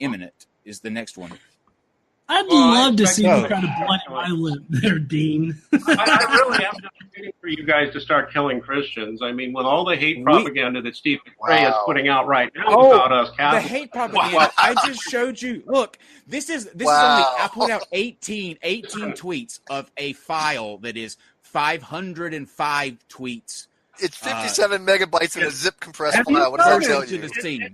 imminent is the next one. I'd love to see you try to blunt my lip there, Dean. I really am just waiting for you guys to start killing Christians. I mean, with all the hate propaganda that Steve McRae is putting out right now about us Catholics. The hate propaganda. I just showed you. Look, this is only, I put out 18 tweets of a file that is 505 tweets. It's 57 megabytes in a zip compressed file. What does that tell you?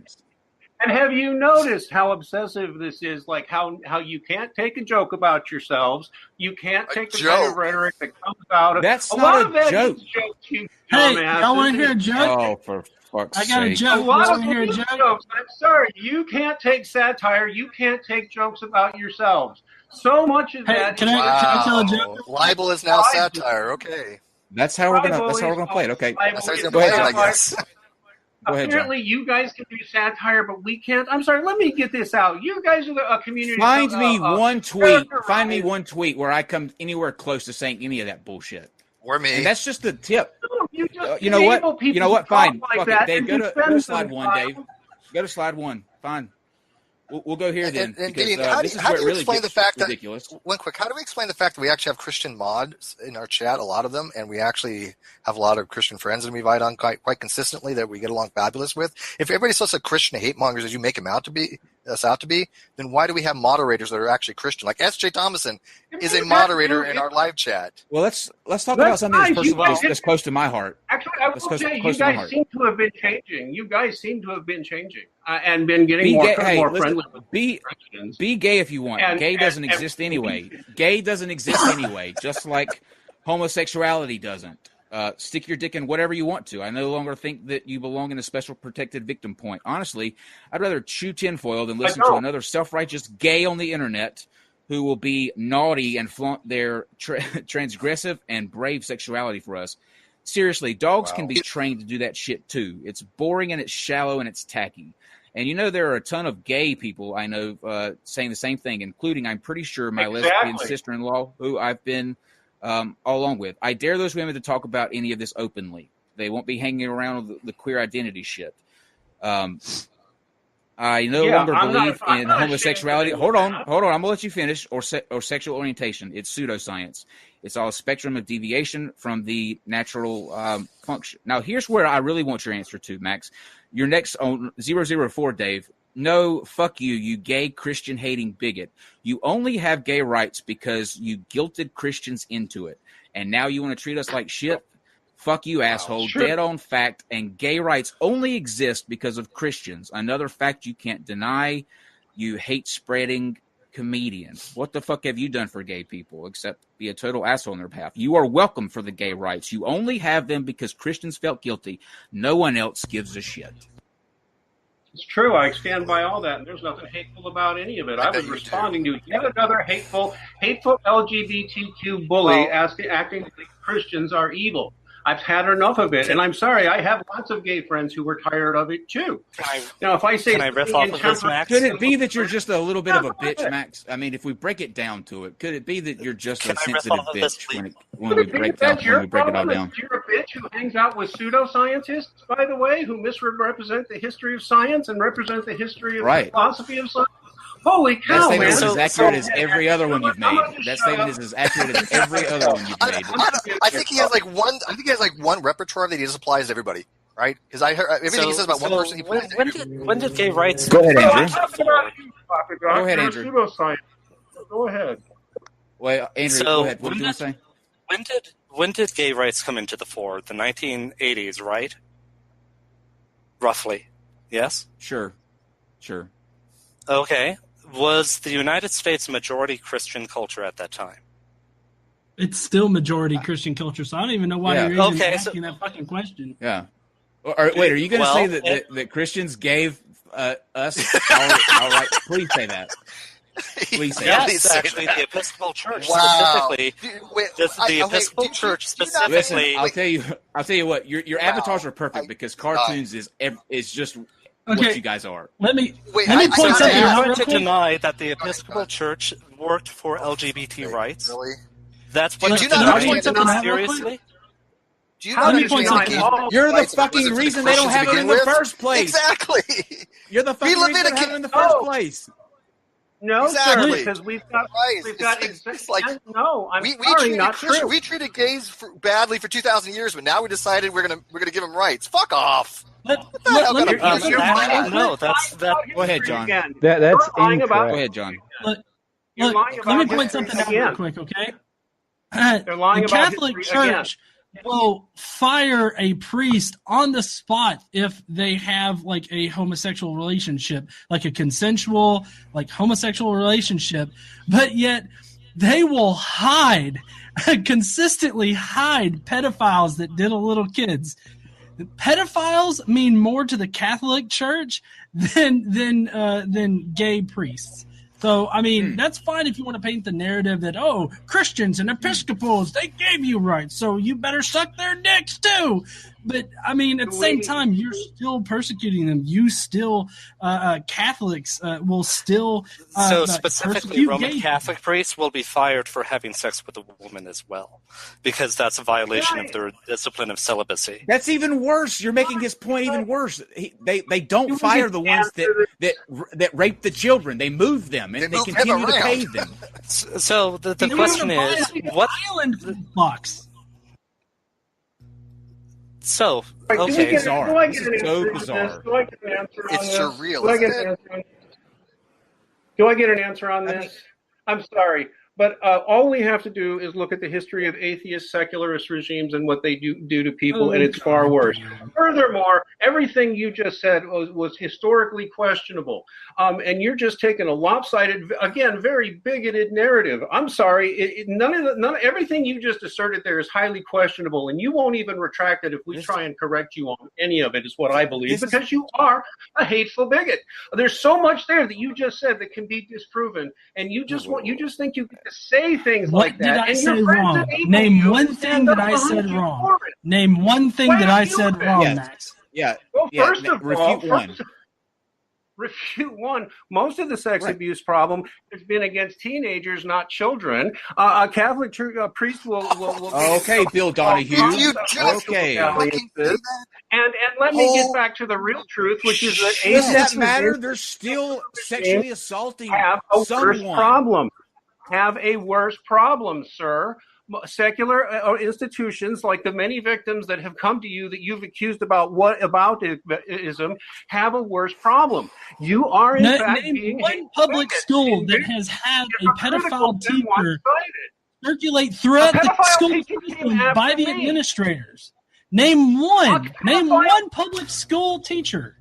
And have you noticed how obsessive this is? Like how you can't take a joke about yourselves. You can't take the kind of rhetoric that comes out of That's not a joke. Hey, y'all want to hear a joke? Oh, for fuck's sake. I got a joke. A lot of jokes. I'm sorry. You can't take satire. You can't take jokes about yourselves. So much of that. Can I tell a joke? Libel is now satire. Okay. That's how we're gonna play it. Okay. That's how we're gonna play it, I guess. Apparently, you guys can do satire, but we can't. I'm sorry. Let me get this out. You guys are a community. Find me one tweet where I come anywhere close to saying any of that bullshit. Or me. And that's just the tip. No, you know what? Fine. Fuck it. Dave, go to slide one, Dave. Go to slide one. Fine. We'll go here then. And because, Dean, how do you really explain the fact ridiculous. that how do we explain the fact that we actually have Christian mods in our chat, a lot of them, and we actually have a lot of Christian friends that we invite on quite consistently that we get along fabulous with? If everybody's such a Christian hate mongers as you make them out to be, then why do we have moderators that are actually Christian? Like S.J. Thomason is a moderator in our live chat. Well, let's talk about something that's close to my heart. Actually, I will say you guys seem to have been changing. You guys seem to have been changing and been getting more friendly with Christians. Be gay if you want. Gay doesn't exist anyway. Gay doesn't exist anyway, just like homosexuality doesn't. Stick your dick in whatever you want to. I no longer think that you belong in a special protected victim point. Honestly, I'd rather chew tinfoil than listen to another self-righteous gay on the internet who will be naughty and flaunt their transgressive and brave sexuality for us. Seriously, dogs can be trained to do that shit too. It's boring and it's shallow and it's tacky. And you know there are a ton of gay people I know saying the same thing, including, I'm pretty sure, my lesbian sister-in-law who I've been all along with. I dare those women to talk about any of this openly. They won't be hanging around with the queer identity shit. I no longer believe in homosexuality. Hold on. I'm going to let you finish. Or sexual orientation. It's pseudoscience. It's all a spectrum of deviation from the natural function. Now, here's where I really want your answer to, Max. Your next on 004, Dave. No, fuck you, you gay Christian-hating bigot. You only have gay rights because you guilted Christians into it. And now you want to treat us like shit? Fuck you, asshole. Sure. Dead on fact. And gay rights only exist because of Christians. Another fact you can't deny. You hate-spreading comedian. What the fuck have you done for gay people except be a total asshole on their behalf? You are welcome for the gay rights. You only have them because Christians felt guilty. No one else gives a shit. It's true. I stand by all that, and there's nothing hateful about any of it. I was responding to yet another hateful LGBTQ bully acting like Christians are evil. I've had enough of it, and I'm sorry. I have lots of gay friends who were tired of it too. If I say, can I riff off of this, Max? Could it be that you're just a little bit of a bitch, Max? I mean, if we break it down to it, could it be that you're just a sensitive bitch when we break it all down? You're a bitch who hangs out with pseudoscientists, by the way, who misrepresent the history of science and represent the history of the philosophy of science. Holy cow, man. That statement is as accurate as every other one you've made. That statement is as accurate as every other one you've made. I think he has one repertoire that he just applies to everybody, right? Because I heard everything he says about one person. When did gay rights? Go ahead, Andrew. Go ahead, Andrew. Go ahead. Well, Andrew, go ahead. What are you going to say? When did gay rights come into the fore? The 1980s, right? Roughly. Yes? Sure. Okay. Was the United States majority Christian culture at that time? It's still majority Christian culture, so I don't even know why you're even asking that fucking question. Yeah. Wait, are you going to say that Christians gave us our right? Please say that. Please say that. Yes, actually, the Episcopal Church specifically. The Episcopal Church specifically. Listen, I'll tell you what. Your avatars are perfect because cartoons is just. What you guys are. Let me point something out. Hard to deny that the Episcopal Church worked for LGBT rights. Really? That's what you not taken seriously. Do you know you're the fucking reason they don't have it in the first place. Exactly. You're the fucking reason they don't have it in the first place. No, exactly. sir, because we've got no. I'm sorry, not true. We treated gays badly for 2,000 years, but now we decided we're gonna give them rights. Fuck off. Go ahead, John. That's Go incorrect. ahead, John. Look, let me point something out real quick, okay? The Catholic Church will fire a priest on the spot if they have like a homosexual relationship, like a consensual, like homosexual relationship, but yet they will consistently hide pedophiles that diddle little kids. Pedophiles mean more to the Catholic Church than gay priests. So, I mean, that's fine if you want to paint the narrative that, oh, Christians and Episcopals, they gave you rights, so you better suck their dicks too. But, I mean, at the same time, you're still persecuting them. You still, Catholics will still so specifically, Roman Catholic priests will be fired for having sex with a woman as well, because that's a violation of their discipline of celibacy. That's even worse. You're making his point even worse. They don't fire the ones that rape the children. They move them, and they continue to pay them. So the question is, what island box? So, okay. Bizarre. This is so bizarre. It's surreal. Do I get an answer on this? I'm sorry, but all we have to do is look at the history of atheist, secularist regimes and what they do to people, and it's far worse. Furthermore, everything you just said was historically questionable, and you're just taking a lopsided, again, very bigoted narrative. I'm sorry, everything you just asserted there is highly questionable, and you won't even retract it if we try and correct you on any of it, is what I believe, because you are a hateful bigot. There's so much there that you just said that can be disproven, and you just think you get to say things like that. What did I say wrong? Name one thing that I said wrong. Name one thing that I said wrong, Max. Yeah. Well, first of all, refute one. Most of the sex abuse problem has been against teenagers, not children. A Catholic priest will okay, Bill Donahue. Okay. And let me get back to the real truth, which is that does that matter? They're still sexually assaulting someone. Have a worse problem, sir. Secular institutions, like the many victims that have come to you that you've accused about ism, have a worse problem. You are in fact being one public school that has had a pedophile teacher circulate throughout the school system by the administrators. Name one. Name one public school teacher.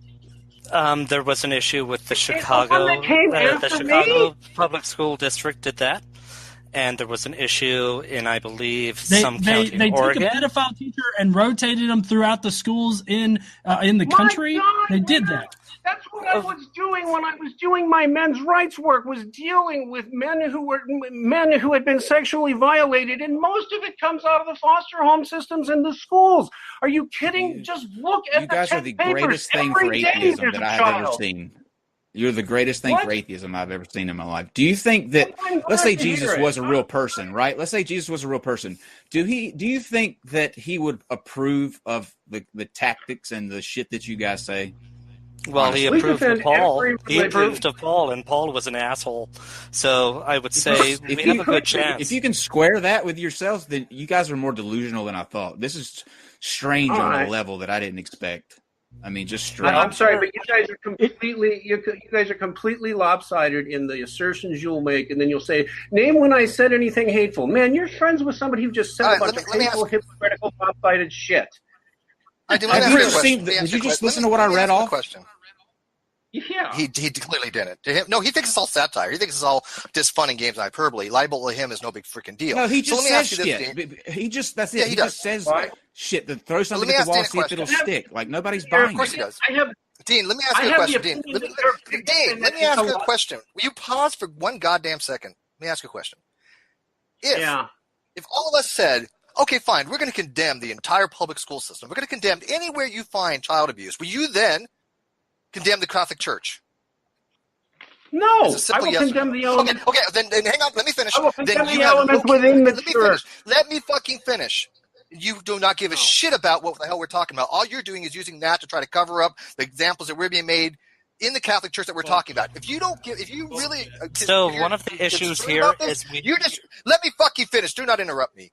There was an issue with the Chicago public school district did that. And there was an issue in, I believe, some county in Oregon. They took a pedophile teacher and rotated them throughout the schools in the country. They did that. That's what I was doing when I was doing my men's rights work, was dealing with men who had been sexually violated, and most of it comes out of the foster home systems and the schools. Are you kidding? Just look at you guys are the greatest thing for atheism that I have ever seen. You're the greatest thing for atheism I've ever seen in my life. Do you think that, let's say Jesus was a real person, right? Let's say Jesus was a real person. Do you think that he would approve of the tactics and the shit that you guys say? Well, he approved of Paul. He approved of Paul, and Paul was an asshole. So I would say we have a good chance. If you can square that with yourselves, then you guys are more delusional than I thought. This is strange on a level that I didn't expect. I mean, just straight. I'm sorry, but you guys are completely lopsided in the assertions you'll make, and then you'll say, "Name when I said anything hateful." Man, you're friends with somebody who just said a bunch of hateful, hypocritical, lopsided shit. Did you just listen to what I read off? Yeah. He clearly didn't. To him, no, he thinks it's all satire. He thinks it's all just fun and games and hyperbole. Libel to him is no big freaking deal. No, he just says shit. That's it. He just says shit. Throw something at the wall, see if it'll stick. Like, nobody's buying it. Of course he does. Dean, let me ask you a question. Dean, let me ask you a question. Will you pause for one goddamn second? Let me ask you a question. If all of us said, okay, fine, we're going to condemn the entire public school system. We're going to condemn anywhere you find child abuse. Will you then condemn the Catholic Church? No, I will condemn the elements. Okay, then hang on. Let me finish. I will condemn the elements within the church. Let me fucking finish. You do not give a shit about what the hell we're talking about. All you're doing is using that to try to cover up the examples that we're being made in the Catholic Church that we're talking about. If you really... So one of the issues here is... Let me fucking finish. Do not interrupt me.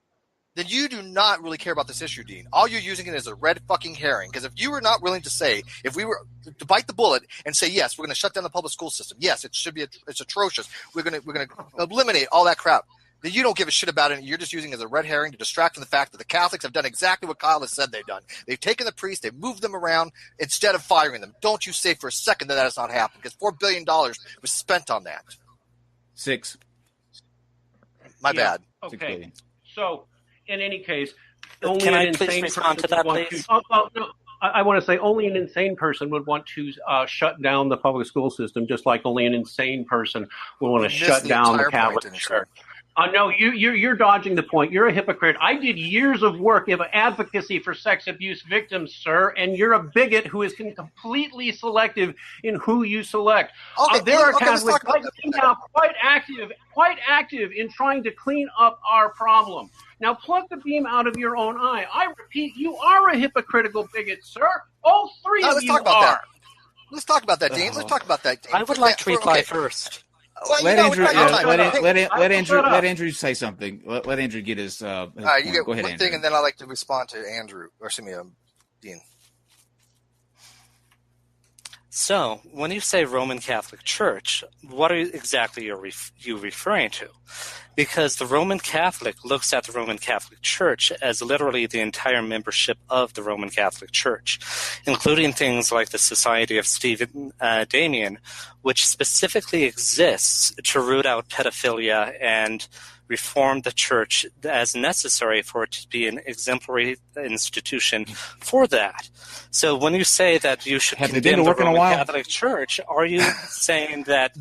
Then you do not really care about this issue, Dean. All you're using it as a red fucking herring. Because if you were not willing to say, if we were to bite the bullet and say, yes, we're going to shut down the public school system. Yes, it's atrocious. We're going to eliminate all that crap. Then you don't give a shit about it. You're just using it as a red herring to distract from the fact that the Catholics have done exactly what Kyle has said they've done. They've taken the priests, they've moved them around instead of firing them. Don't you say for a second that has not happened, because $4 billion was spent on that. 6. My bad. Okay. So, in any case, can I please respond to that, please? I want to say only an insane person would want to shut down the public school system, just like only an insane person would want to shut down the Catholic Church. No, you're dodging the point. You're a hypocrite. I did years of work of advocacy for sex abuse victims, sir, and you're a bigot who is completely selective in who you select. There are Catholics right now quite active in trying to clean up our problem. Now, pluck the beam out of your own eye. I repeat, you are a hypocritical bigot, sir. All three of you are. Let's talk about that, Dean. Let's talk about that, Dean. I would like to reply first. Well, let Andrew say something. Let Andrew get his. All right, you get go ahead, one Andrew. thing, and then I'd like to respond to Andrew, or excuse me, Dean. So, when you say Roman Catholic Church, what are exactly you referring to? Because the Roman Catholic looks at the Roman Catholic Church as literally the entire membership of the Roman Catholic Church, including things like the Society of Stephen Damien, which specifically exists to root out pedophilia and reform the church as necessary for it to be an exemplary institution for that. So when you say that you should condemn the Roman Catholic Church, are you saying that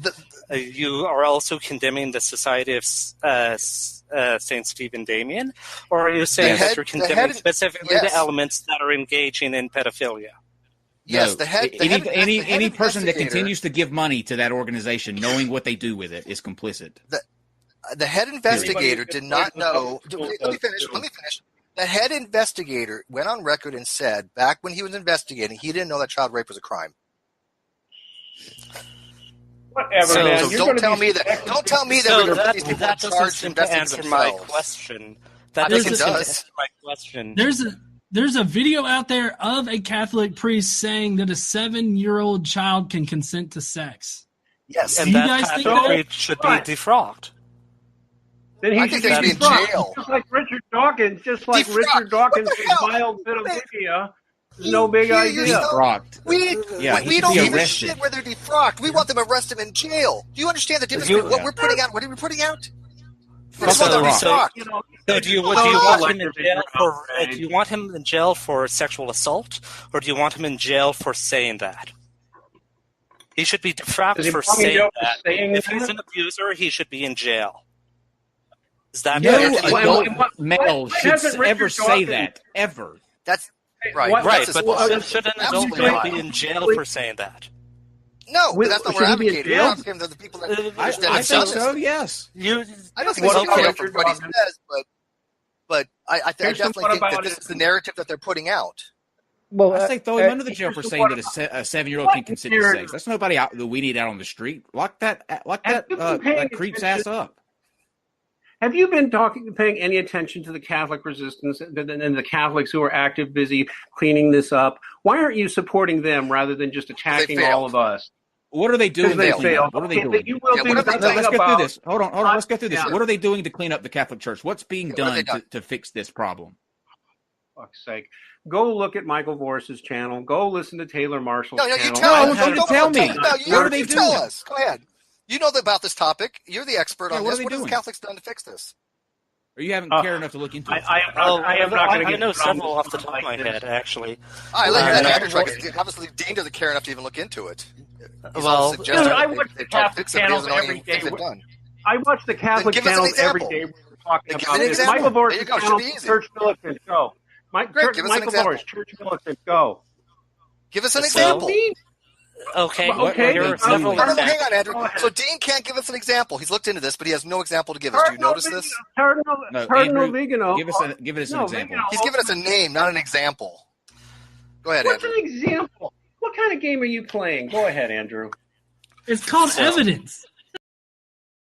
you are also condemning the Society of St. Stephen Damien? Or are you saying that you're condemning specifically the elements that are engaging in pedophilia? Yes, no, any person that continues to give money to that organization, knowing what they do with it, is complicit. The head investigator did not know. Let me finish. The head investigator went on record and said, back when he was investigating, he didn't know that child rape was a crime. Whatever, so, man. So don't tell me that. Don't tell me that we're going to put these people in charge to answer my question. That doesn't answer my question. There's a video out there of a Catholic priest saying that a 7-year-old child can consent to sex. Yes, and that Catholic priest should be defrocked. Then he should be in jail. Just like Richard Dawkins. Richard Dawkins filed pedophilia. No big idea. We don't give a shit where they're defrocked. We want them to arrest him in jail. Do you understand the difference between what we're putting out? What are we putting out? So do you want him in jail for? Do you want him in jail for sexual assault, or do you want him in jail for saying that? He should be defrocked for saying that. If he's an abuser, he should be in jail. Is that no adult male should ever say that ever? That's right. Right, but should an adult male be in jail for saying that? No, that's not what we're advocating. We're advocating the people that I think so. Yes. I don't think it's okay for what he says, but I definitely think that this is the narrative that they're putting out. Well, I say throw him under the jail for saying that a 7-year-old can consent to sex. That's nobody out that we need out on the street. Lock that creep's ass up. Have you been paying any attention to the Catholic resistance and the Catholics who are active, busy cleaning this up? Why aren't you supporting them rather than just attacking all of us? What are they doing? What are they doing? Let's get through this. Hold on. Let's get through this. What are they doing to clean up the Catholic Church? What's being done to fix this problem? For fuck's sake. Go look at Michael Voris's channel. Go listen to Taylor Marshall's channel. I want you to tell me. What are they doing? Tell us. Go ahead. You know about this topic. You're the expert on this. What have the Catholics done to fix this? Or you haven't cared enough to look into it? I know several off the top of my head, actually. I let Andrew try. Obviously, Dean doesn't care enough to even look into it. Well, I watch the Catholic channels every day. I watch the Catholic channels every day. We're talking about this. Michael Voris' channel, Church Militant, go. Michael Voris, Church Militant, go. Give us an example. Okay. Okay. Here are several Hang examples. on, Andrew. So Dean can't give us an example. He's looked into this, but he has no example to give us. Do you notice this? Cardinal Vigano. Give us an example. He's given us a name, not an example. Go ahead, What's Andrew. an example? What kind of game are you playing? Go ahead, Andrew. It's called evidence.